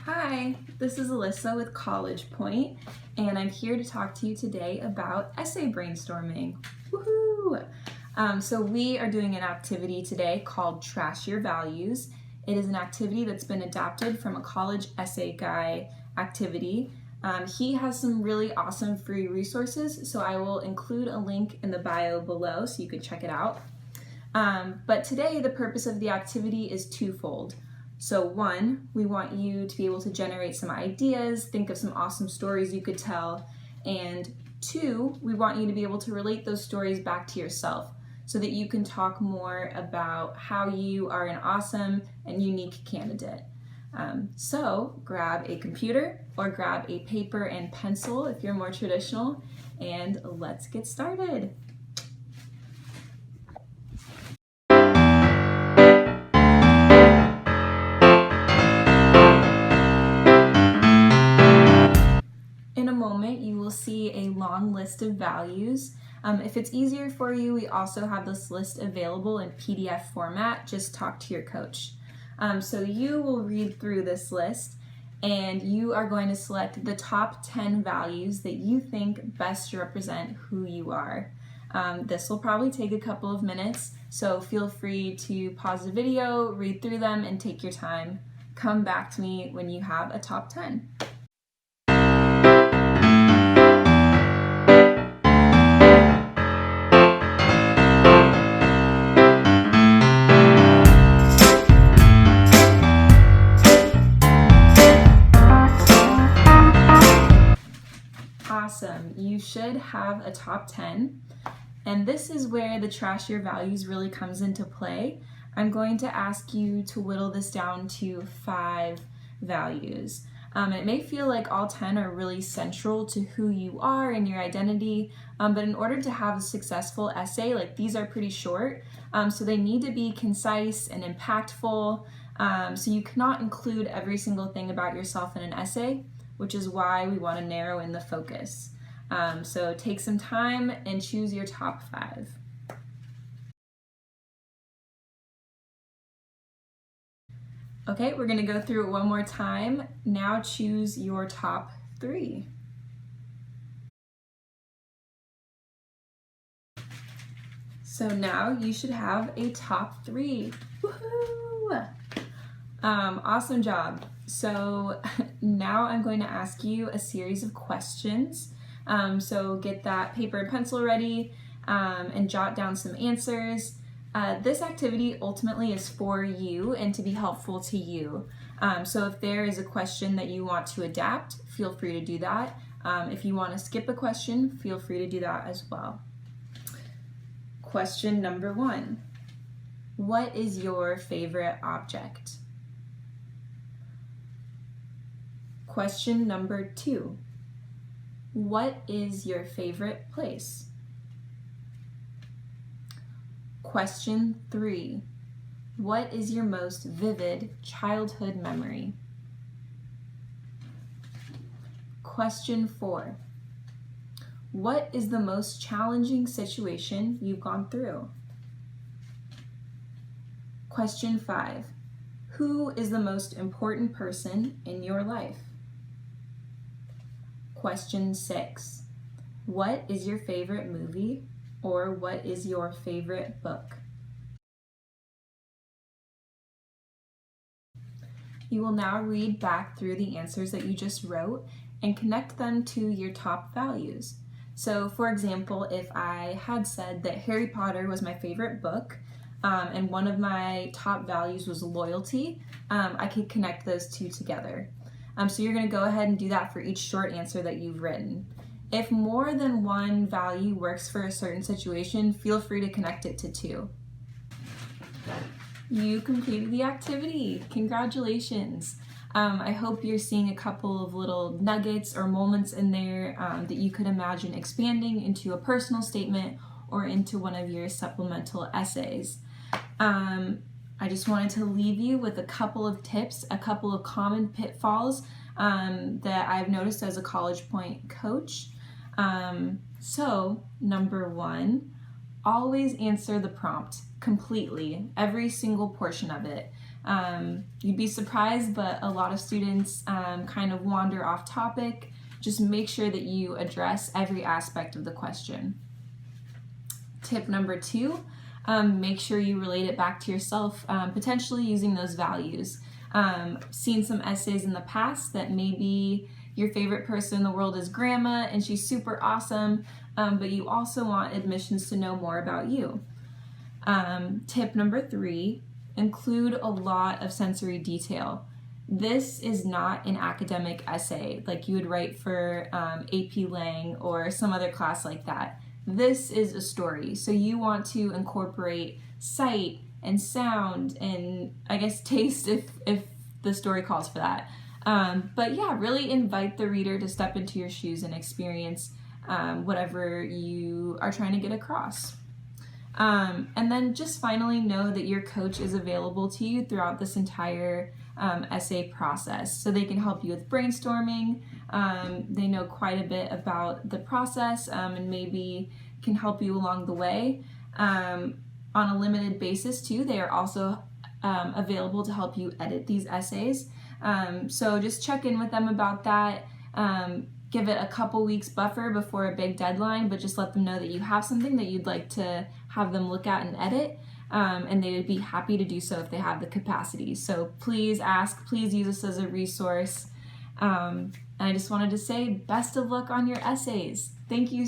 Hi, this is Alyssa with CollegePoint, and I'm here to talk to you today about essay brainstorming. Woohoo! So we are doing an activity today called Trash Your Values. It is an activity that's been adapted from a college essay guy activity. He has some really awesome free resources, so I will include a link in the bio below so you can check it out. But today the purpose of the activity is twofold. So one, we want you to be able to generate some ideas, think of some awesome stories you could tell, and two, we want you to be able to relate those stories back to yourself so that you can talk more about how you are an awesome and unique candidate. So grab a computer or grab a paper and pencil if you're more traditional, and let's get started. In a moment, you will see a long list of values. If it's easier for you, we also have this list available in PDF format. Just talk to your coach. So you will read through this list and you are going to select the top 10 values that you think best represent who you are. This will probably take a couple of minutes, so feel free to pause the video, read through them, and take your time. Come back to me when you have a top 10. Awesome, you should have a top 10, and this is where the Trash Your Values really comes into play. I'm going to ask you to whittle this down to 5 values. It may feel like all 10 are really central to who you are and your identity, but in order to have a successful essay, these are pretty short, so they need to be concise and impactful, so you cannot include every single thing about yourself in an essay, which is why we want to narrow in the focus. So take some time and choose your top 5. Okay, we're going to go through it one more time. Now choose your top 3. So now you should have a top 3. Woohoo! Awesome job. So now I'm going to ask you a series of questions. So get that paper and pencil ready and jot down some answers. This activity ultimately is for you and to be helpful to you. So if there is a question that you want to adapt, feel free to do that. If you want to skip a question, feel free to do that as well. Question number 1. What is your favorite object? Question number 2. What is your favorite place? Question 3. What is your most vivid childhood memory? Question 4. What is the most challenging situation you've gone through? Question 5. Who is the most important person in your life? Question 6. What is your favorite movie, or what is your favorite book? You will now read back through the answers that you just wrote and connect them to your top values. So for example, if I had said that Harry Potter was my favorite book, and one of my top values was loyalty, I could connect those two together. So you're going to go ahead and do that for each short answer that you've written. If more than one value works for a certain situation, feel free to connect it to 2. You completed the activity. Congratulations. I hope you're seeing a couple of little nuggets or moments in there that you could imagine expanding into a personal statement or into one of your supplemental essays. I just wanted to leave you with a couple of tips, a couple of common pitfalls that I've noticed as a CollegePoint coach. So, number 1, always answer the prompt completely, every single portion of it. You'd be surprised, but a lot of students kind of wander off topic. Just make sure that you address every aspect of the question. Tip number 2, make sure you relate it back to yourself, potentially using those values. Seen some essays in the past that maybe your favorite person in the world is grandma and she's super awesome, but you also want admissions to know more about you. Tip number 3, include a lot of sensory detail. This is not an academic essay like you would write for AP Lang or some other class like that. This is a story, so you want to incorporate sight and sound and I guess taste if the story calls for that. But yeah, really invite the reader to step into your shoes and experience whatever you are trying to get across. And then just finally know that your coach is available to you throughout this entire essay process. So they can help you with brainstorming. They know quite a bit about the process and maybe can help you along the way. On a limited basis too, they are also available to help you edit these essays. So just check in with them about that. Give it a couple weeks buffer before a big deadline, but just let them know that you have something that you'd like to have them look at and edit, and they would be happy to do so if they have the capacity. So please ask, please use this as a resource. And I just wanted to say best of luck on your essays. Thank you